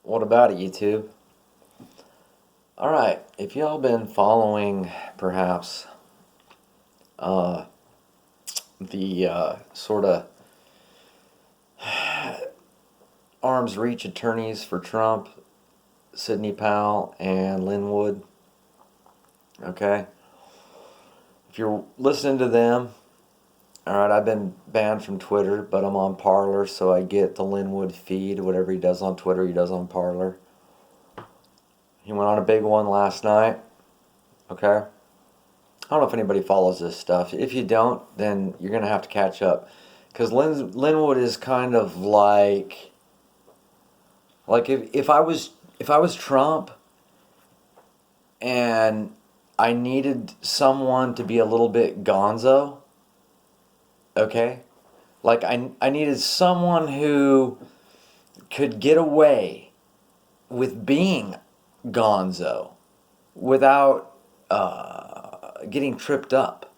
What about it, YouTube? Alright, if y'all been following, perhaps, uh, the sort of arm's reach attorneys for Trump, Sidney Powell and Linwood, okay? If you're listening to them, alright, I've been banned from Twitter, but I'm on Parler, so I get the Linwood feed. Whatever he does on Twitter, he does on Parler. He went on a big one last night, okay? I don't know if anybody follows this stuff. If you don't, then you're going to have to catch up. Because Linwood is kind of like if I was Trump and I needed someone to be a little bit Gonzo, okay? Like I needed someone who could get away with being Gonzo without getting tripped up.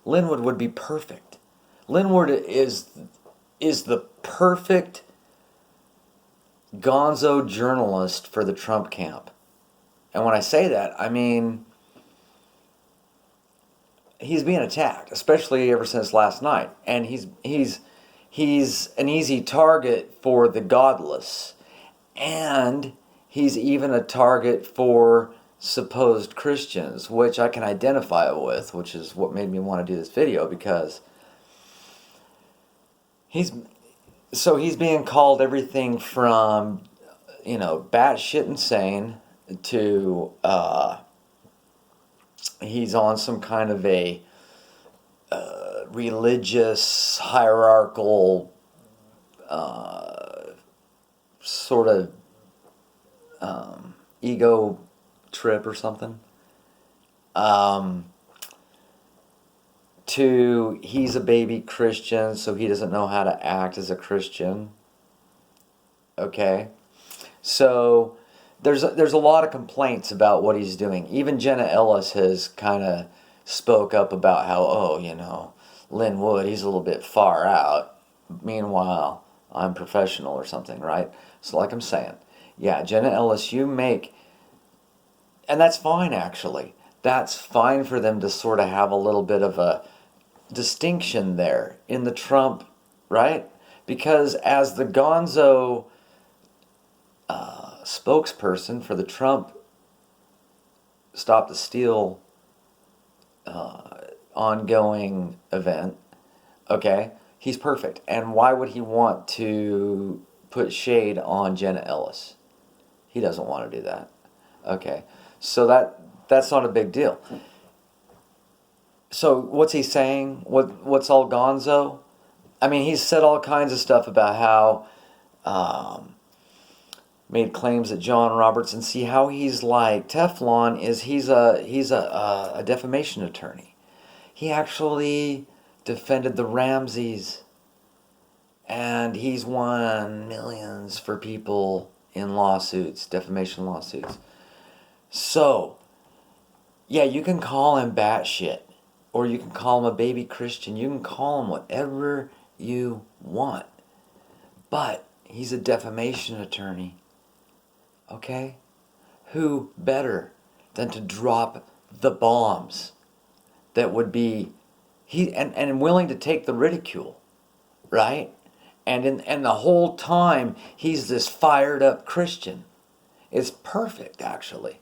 Linwood would be perfect. Linwood is the perfect Gonzo journalist for the Trump camp. And when I say that, I mean he's being attacked, especially ever since last night, and he's an easy target for the godless, and he's even a target for supposed Christians, which I can identify with, which is what made me want to do this video, because he's being called everything from, batshit insane to he's on some kind of a religious hierarchical sort of ego trip or something. To he's a baby Christian, so he doesn't know how to act as a Christian. Okay, so there's a lot of complaints about what he's doing. Even Jenna Ellis has kind of spoke up about how Lynn Wood, he's a little bit far out. Meanwhile, I'm professional or something, right? So like I'm saying, yeah, Jenna Ellis, and that's fine actually. That's fine for them to sort of have a little bit of a distinction there in the Trump, right? Because as the Gonzo spokesperson for the Trump Stop the Steal ongoing event, okay, he's perfect. And why would he want to put shade on Jenna Ellis? He doesn't want to do that. Okay, so that's not a big deal. So what's he saying? What's all Gonzo? I mean, he's said all kinds of stuff about how made claims that John Roberts, and see how he's like Teflon is he's a defamation attorney. He actually defended the Ramseys, and he's won millions for people in lawsuits, defamation lawsuits. So, yeah, you can call him batshit, or you can call him a baby Christian. You can call him whatever you want, but he's a defamation attorney. Okay? Who better than to drop the bombs that would be and willing to take the ridicule, right? And the whole time he's this fired up Christian. It's perfect actually.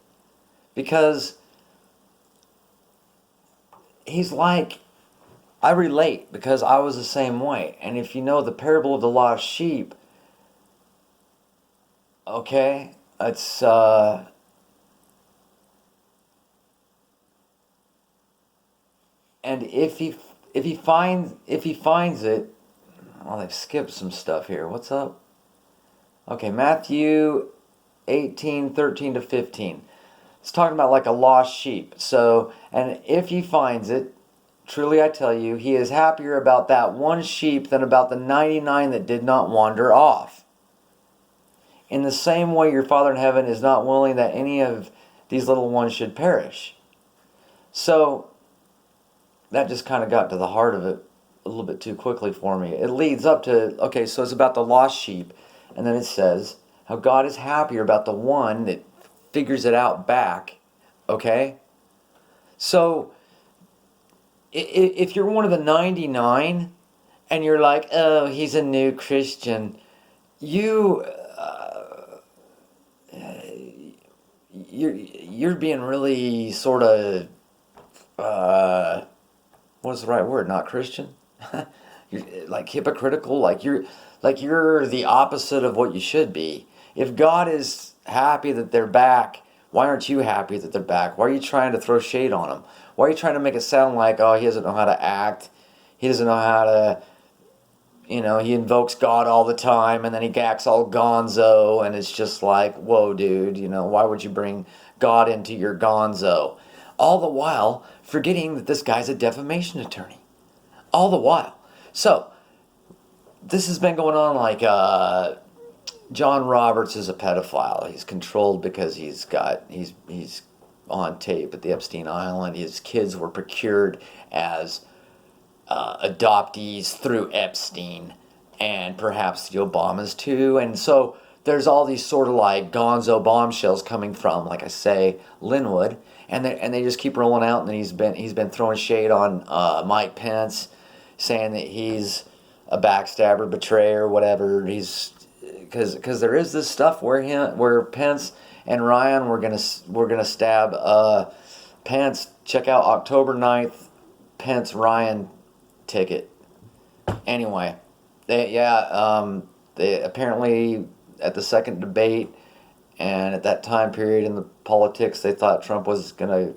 Because he's like, I relate because I was the same way. And if you know the parable of the lost sheep, okay, it's and if he finds it, well, they've skipped some stuff here. What's up? Okay, Matthew 18:13 to 15. It's talking about like a lost sheep. So, and if he finds it, truly I tell you, he is happier about that one sheep than about the 99 that did not wander off. In the same way, your Father in heaven is not willing that any of these little ones should perish. So, that just kind of got to the heart of it a little bit too quickly for me. It leads up to, okay, so it's about the lost sheep. And then it says, How God is happier about the one that figures it out back. Okay? So, if you're one of the 99 and you're like, oh, he's a new Christian, you, you're being really sort of, what's the right word? Not Christian? You're like hypocritical, like you're the opposite of what you should be. If God is happy that they're back, why aren't you happy that they're back? Why are you trying to throw shade on them? Why are you trying to make it sound like, oh, he doesn't know how to act, he doesn't know how to, he invokes God all the time, and then he acts all gonzo, and it's just like, whoa, dude, why would you bring God into your gonzo? All the while forgetting that this guy's a defamation attorney. All the while. So, this has been going on like John Roberts is a pedophile. He's controlled because he's on tape at the Epstein Island. His kids were procured as adoptees through Epstein, and perhaps the Obamas too. And so there's all these sort of like gonzo bombshells coming from, like I say, Linwood, and they just keep rolling out. And then he's been throwing shade on Mike Pence, saying that he's a backstabber, betrayer, whatever. He's because there is this stuff where Pence and Ryan were gonna stab Pence. Check out October 9th, Pence Ryan ticket. Anyway, they apparently at the second debate and at that time period in the politics, they thought Trump was gonna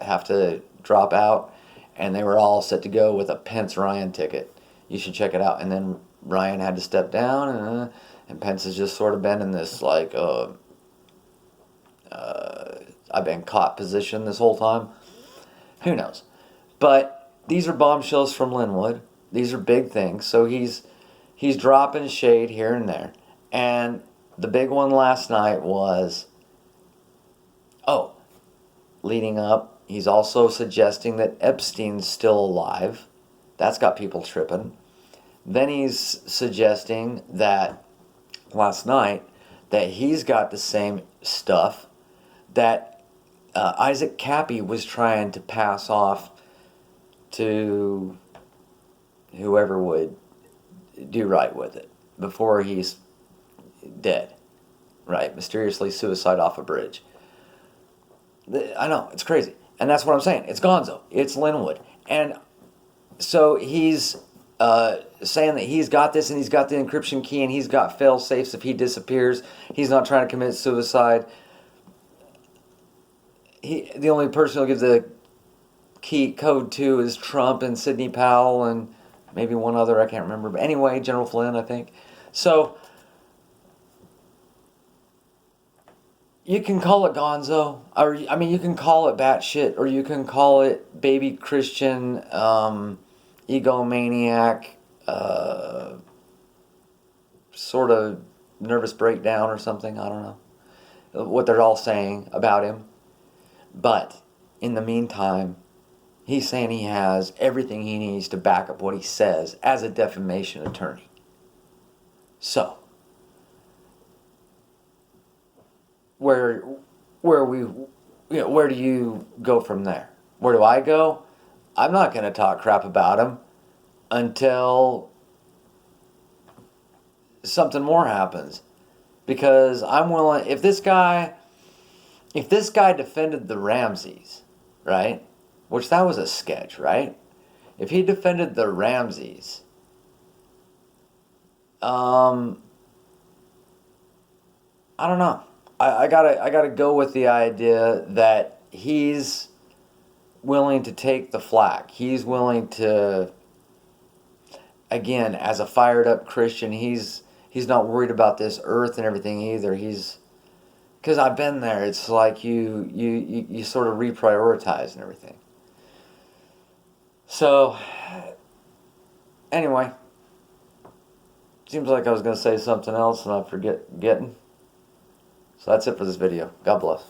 have to drop out, and they were all set to go with a Pence Ryan ticket. You should check it out. And then Ryan had to step down, and Pence has just sort of been in this like I've been caught position this whole time. Who knows? But these are bombshells from Linwood. These are big things. So he's dropping shade here and there. And the big one last night was, leading up, he's also suggesting that Epstein's still alive. That's got people tripping. Then he's suggesting that last night that he's got the same stuff that Isaac Cappy was trying to pass off to whoever would do right with it before he's dead, right? Mysteriously suicide off a bridge. I know, it's crazy. And that's what I'm saying. It's Gonzo. It's Linwood. And so he's saying that he's got this, and he's got the encryption key, and he's got fail safes if he disappears. He's not trying to commit suicide. The only person he'll give the key code to is Trump and Sidney Powell and maybe one other, I can't remember. But anyway, General Flynn, I think. So you can call it Gonzo, or you can call it batshit, or you can call it baby Christian, egomaniac, sort of nervous breakdown or something. I don't know what they're all saying about him. But in the meantime, he's saying he has everything he needs to back up what he says as a defamation attorney. So, where do you go from there? Where do I go? I'm not going to talk crap about him until something more happens, because I'm willing. If this guy defended the Ramseys, right? Which that was a sketch, right? If he defended the Ramseys, I don't know. I gotta go with the idea that he's willing to take the flack. He's willing to, again, as a fired up Christian, he's not worried about this earth and everything either. Because I've been there. It's like you sort of reprioritize and everything. So, anyway, seems like I was going to say something else and I forget getting. So that's it for this video. God bless.